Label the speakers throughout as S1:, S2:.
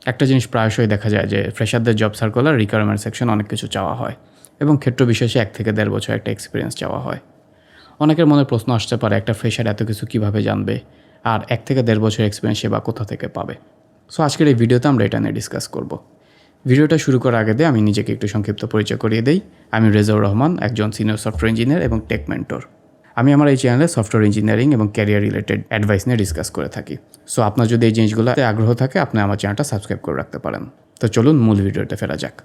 S1: একটা জিনিস প্রায়শই দেখা যায় যে ফ্রেশারদের জব সার্কুলার রিকোয়ারমেন্ট সেকশন অনেক কিছু চাওয়া হয় এবং ক্ষেত্র বিশেষে 1 থেকে 1.5 বছর একটা এক্সপিরিয়েন্স চাওয়া হয়। অনেকের মনে প্রশ্ন আসতে পারে একটা ফ্রেশার এত কিছু কীভাবে জানবে, আর 1 থেকে 1.5 বছর এক্সপিরিয়েন্স সে বা কোথা থেকে পাবে। সো আজকের এই ভিডিওতে আমরা এটা নিয়ে ডিসকাস করব। ভিডিওটা শুরু করার আগে আমি নিজেকে একটু সংক্ষিপ্ত পরিচয় করিয়ে দিই। আমি রেজাউর রহমান, একজন সিনিয়র সফটওয়্যার ইঞ্জিনিয়ার এবং টেক মেন্টর। আমি আমার এই চ্যানেলে সফটওয়্যার ইঞ্জিনিয়ারিং এবং ক্যারিয়ার রিলেটেড অ্যাডভাইস নিয়ে ডিসকাস করে থাকি। সো আপনার যদি এই জিনিসগুলোতে আগ্রহ থাকে আপনি আমার চ্যানেলটা সাবস্ক্রাইব করে রাখতে পারেন। তো চলুন মূল ভিডিওতে ফেরা যাক।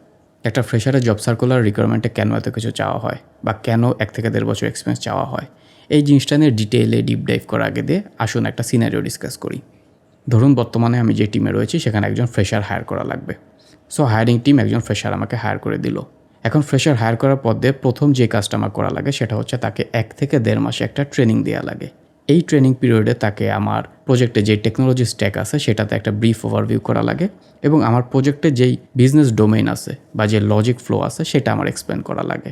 S1: একটা ফ্রেশারের জব সার্কুলার রিকোয়ারমেন্টে কেন এত কিছু চাওয়া হয় বা কেন 1 থেকে 1.5 বছর এক্সপিরিয়েন্স চাওয়া হয়, এই জিনিসটা নিয়ে ডিটেইলে ডিপ ডাইভ করার আগে দিয়ে আসুন একটা সিনারিও ডিসকাস করি। ধরুন বর্তমানে আমি যে টিমে রয়েছি সেখানে একজন ফ্রেশার হায়ার করা লাগবে। সো হায়ারিং টিম একজন ফ্রেশার আমাকে হায়ার করে দিল। এখন ফ্রেশার হায়ার করার পর দিয়ে প্রথম যে কাজটা আমার করা লাগে সেটা হচ্ছে তাকে 1 থেকে 1.5 মাসে একটা ট্রেনিং দেওয়া লাগে। এই ট্রেনিং পিরিয়ডে তাকে আমার প্রজেক্টে যে টেকনোলজি স্ট্যাক আছে সেটাতে একটা ব্রিফ ওভারভিউ করা লাগে এবং আমার প্রজেক্টে যেই বিজনেস ডোমেইন আছে বা যে লজিক ফ্লো আছে সেটা আমার এক্সপ্লেন করা লাগে।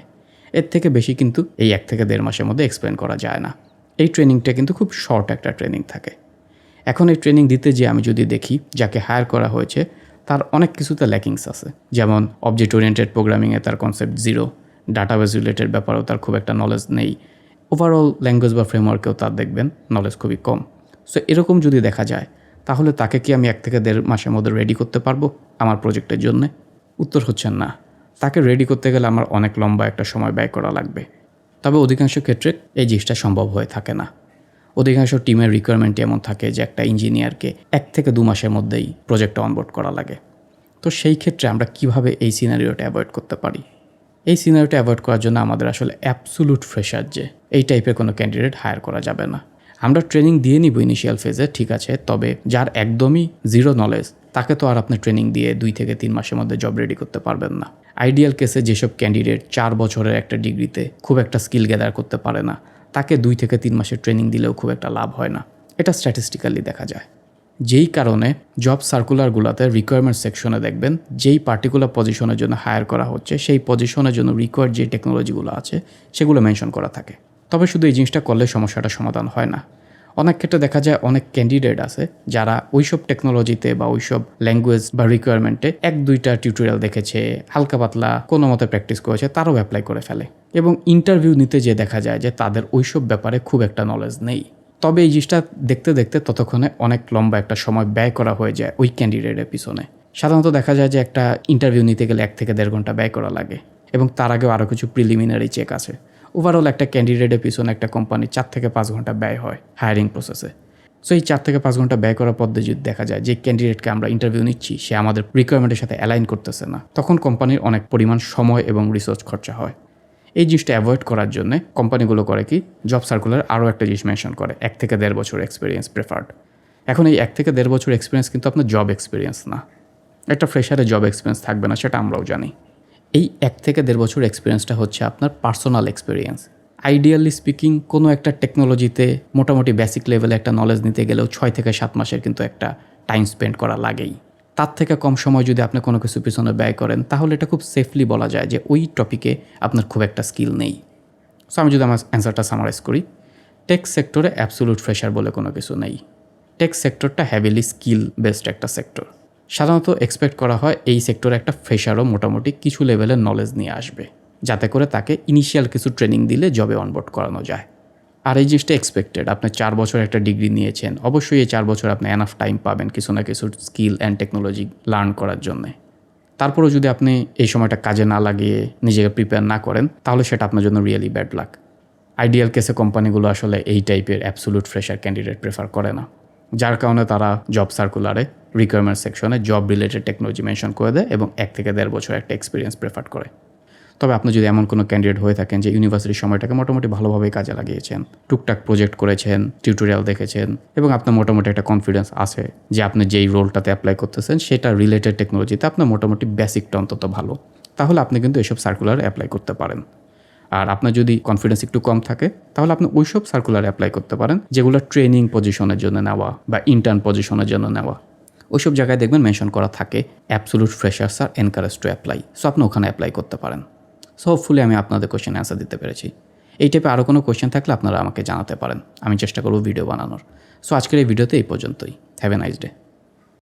S1: এর থেকে বেশি কিন্তু এই 1 থেকে 1.5 মাসের মধ্যে এক্সপ্লেন করা যায় না। এই ট্রেনিংটা কিন্তু খুব শর্ট একটা ট্রেনিং থাকে। এখন এই ট্রেনিং দিতে যে আমি যদি দেখি যাকে হায়ার করা হয়েছে তার অনেক কিছুতে ল্যাকিংস আছে, যেমন অবজেক্ট ওরিয়েন্টেড প্রোগ্রামিংয়ে তার কনসেপ্ট জিরো, ডাটাবেস রিলেটেড ব্যাপারেও তার খুব একটা নলেজ নেই, ওভারঅল ল্যাঙ্গুয়েজ বা ফ্রেমওয়ার্কেও তার দেখবেন নলেজ খুবই কম। সো এরকম যদি দেখা যায় তাহলে তাকে কি আমি 1 থেকে 1.5 মাসের মধ্যে রেডি করতে পারবো আমার প্রজেক্টের জন্য? উত্তর হচ্ছে না। তাকে রেডি করতে গেলে আমার অনেক লম্বা একটা সময় ব্যয় করা লাগবে। তবে অধিকাংশ ক্ষেত্রে এই জিনিসটা সম্ভব হয়ে থাকে না। অধিকাংশ টিমের রিকোয়ারমেন্ট এমন থাকে যে একটা ইঞ্জিনিয়ারকে 1 থেকে 2 মাসের মধ্যেই প্রজেক্টটা অনবোর্ড করা লাগে। তো সেই ক্ষেত্রে আমরা কিভাবে এই সিনারিওটা অ্যাভয়েড করতে পারি? এই সিনারিওটা অ্যাভয়েড করার জন্য আমাদের আসলে অ্যাবসোলুট ফ্রেশার যে এই টাইপের কোনো ক্যান্ডিডেট হায়ার করা যাবে না। আমরা ট্রেনিং দিয়ে নিব ইনিশিয়াল ফেজে, ঠিক আছে, তবে যার একদমই জিরো নলেজ তাকে তো আর আপনি ট্রেনিং দিয়ে 2 থেকে 3 মাসের মধ্যে জব রেডি করতে পারবেন না। আইডিয়াল কেসে যেসব ক্যান্ডিডেট 4 বছরের একটা ডিগ্রিতে খুব একটা স্কিল গ্যাদার করতে পারে না তাকে 2 থেকে 3 মাসের ট্রেনিং দিলেও খুব একটা লাভ হয় না। এটা স্ট্যাটিস্টিক্যালি দেখা যায়। যেই কারণে জব সার্কুলারগুলোতে রিকোয়ারমেন্ট সেকশনে দেখবেন যেই পার্টিকুলার পজিশনের জন্য হায়ার করা হচ্ছে সেই পজিশনের জন্য রিকোয়ার্ড যে টেকনোলজিগুলো আছে সেগুলো মেনশন করা থাকে। তবে শুধু এই জিনিসটা করলে সমস্যাটা সমাধান হয় না। অনেক ক্ষেত্রে দেখা যায় অনেক ক্যান্ডিডেট আছে যারা ওইসব টেকনোলজিতে বা ওইসব ল্যাঙ্গুয়েজ বা রিকোয়ারমেন্টে 1-2টা টিউটোরিয়াল দেখেছে, হালকা পাতলা কোনো মতে প্র্যাকটিস করেছে, তারও অ্যাপ্লাই করে ফেলে এবং ইন্টারভিউ নিতে যে দেখা যায় যে তাদের ওইসব ব্যাপারে খুব একটা নলেজ নেই। তবে এই জিনিসটা দেখতে দেখতে ততক্ষণে অনেক লম্বা একটা সময় ব্যয় করা হয়ে যায় ওই ক্যান্ডিডেটের পিছনে। সাধারণত দেখা যায় যে একটা ইন্টারভিউ নিতে গেলে 1 থেকে 1.5 ঘন্টা ব্যয় করা লাগে এবং তার আগেও আরও কিছু প্রিলিমিনারি চেক আছে। ওভারঅল একটা ক্যান্ডিডেটের পিছনে একটা কোম্পানির 4 থেকে 5 ঘন্টা ব্যয় হয় হায়ারিং প্রসেসে। সো এই 4 থেকে 5 ঘন্টা ব্যয় করার পদ্ধতি যদি দেখা যায় যে ক্যান্ডিডেটকে আমরা ইন্টারভিউ নিচ্ছি সে আমাদের রিকোয়ারমেন্টের সাথে অ্যালাইন করতেছে না, তখন কোম্পানির অনেক পরিমাণ সময় এবং রিসোর্স খরচা হয়। এই জিনিসটা অ্যাভয়েড করার জন্য কোম্পানিগুলো করে কি, জব সার্কুলার আরও একটা জিনিস মেনশন করে 1 থেকে 1.5 বছর এক্সপিরিয়েন্স প্রেফার্ড। এখন এই 1 থেকে 1.5 বছর এক্সপিরিয়েন্স কিন্তু আপনার জব এক্সপিরিয়েন্স না। একটা ফ্রেশারের জব এক্সপিরিয়েন্স থাকবে না, সেটা আমরাও জানি। এই 1 থেকে 1.5 বছর এক্সপিরিয়েন্সটা হচ্ছে আপনার পার্সোনাল এক্সপিরিয়েন্স। আইডিয়ালি স্পিকিং কোনো একটা টেকনোলজিতে মোটামুটি বেসিক লেভেলে একটা নলেজ নিতে গেলেও 6 থেকে 7 মাসের কিন্তু একটা টাইম স্পেন্ড করা লাগেই। তার থেকে কম সময় যদি আপনি কোনো কিছু পিছনে ব্যয় করেন তাহলে এটা খুব সেফলি বলা যায় যে ওই টপিকে আপনার খুব একটা স্কিল নেই। সো আমি যদি আমার অ্যান্সারটা সামারাইজ করি, টেক সেক্টরে অ্যাবসোলুট ফ্রেশার বলে কোনো কিছু নেই। টেক সেক্টরটা হ্যাভিলি স্কিল বেসড একটা সেক্টর। সাধারণত এক্সপেক্ট করা হয় এই সেক্টরে একটা ফ্রেশারও মোটামুটি কিছু লেভেলের নলেজ নিয়ে আসবে, যাতে করে তাকে ইনিশিয়াল কিছু ট্রেনিং দিলে জবে অনবোর্ড করানো যায়। আর এই জিনিসটা এক্সপেক্টেড। আপনি 4 বছর একটা ডিগ্রি নিয়েছেন, অবশ্যই এই 4 বছর আপনি এনাফ টাইম পাবেন কিছু না কিছু স্কিল অ্যান্ড টেকনোলজি লার্ন করার জন্যে। তারপরেও যদি আপনি এই সময়টা কাজে না লাগিয়ে নিজেকে প্রিপেয়ার না করেন তাহলে সেটা আপনার জন্য রিয়েলি ব্যাড লাক। আইডিয়াল কেসে কোম্পানিগুলো আসলে এই টাইপের অ্যাবসোলুট ফ্রেশার ক্যান্ডিডেট প্রেফার করে না, যার কারণে তারা জব সার্কুলারে রিকোয়ারমেন্ট সেকশনে জব রিলেটেড টেকনোলজি মেনশন করে দেয় এবং 1 থেকে 1.5 বছর একটা এক্সপিরিয়েন্স প্রেফার করে। তবে আপনি যদি এমন কোনো ক্যান্ডিডেট হয়ে থাকেন যে ইউনিভার্সিটির সময়টাকে মোটামুটি ভালোভাবেই কাজে লাগিয়েছেন, টুকটাক প্রজেক্ট করেছেন, টিউটোরিয়াল দেখেছেন এবং আপনার মোটামুটি একটা কনফিডেন্স আছে যে আপনি যেই রোলটাতে অ্যাপ্লাই করতেছেন সেটা রিলেটেড টেকনোলজিতে আপনার মোটামুটি বেসিকটা অন্তত ভালো, তাহলে আপনি কিন্তু এসব সার্কুলার অ্যাপ্লাই করতে পারেন। আর আপনার যদি কনফিডেন্স একটু কম থাকে তাহলে আপনি ওইসব সার্কুলার অ্যাপ্লাই করতে পারেন যেগুলো ট্রেনিং পজিশনের জন্য নেওয়া বা ইন্টার্ন পজিশনের জন্য নেওয়া। ওইসব জায়গায় দেখবেন মেনশন করা থাকে অ্যাবসোলুট ফ্রেশার্স আর এনকারেজ টু অ্যাপ্লাই। সো আপনি ওখানে অ্যাপ্লাই করতে পারেন। সো হোপফুলি আমি আপনাদের কোয়েশ্চেন অ্যান্সার দিতে পেরেছি। এই টাইপে আরও কোনো কোয়েশ্চেন থাকলে আপনারা আমাকে জানাতে পারেন, আমি চেষ্টা করব ভিডিও বানানোর। সো আজকের এই ভিডিওতে এই পর্যন্তই। Have a nice day.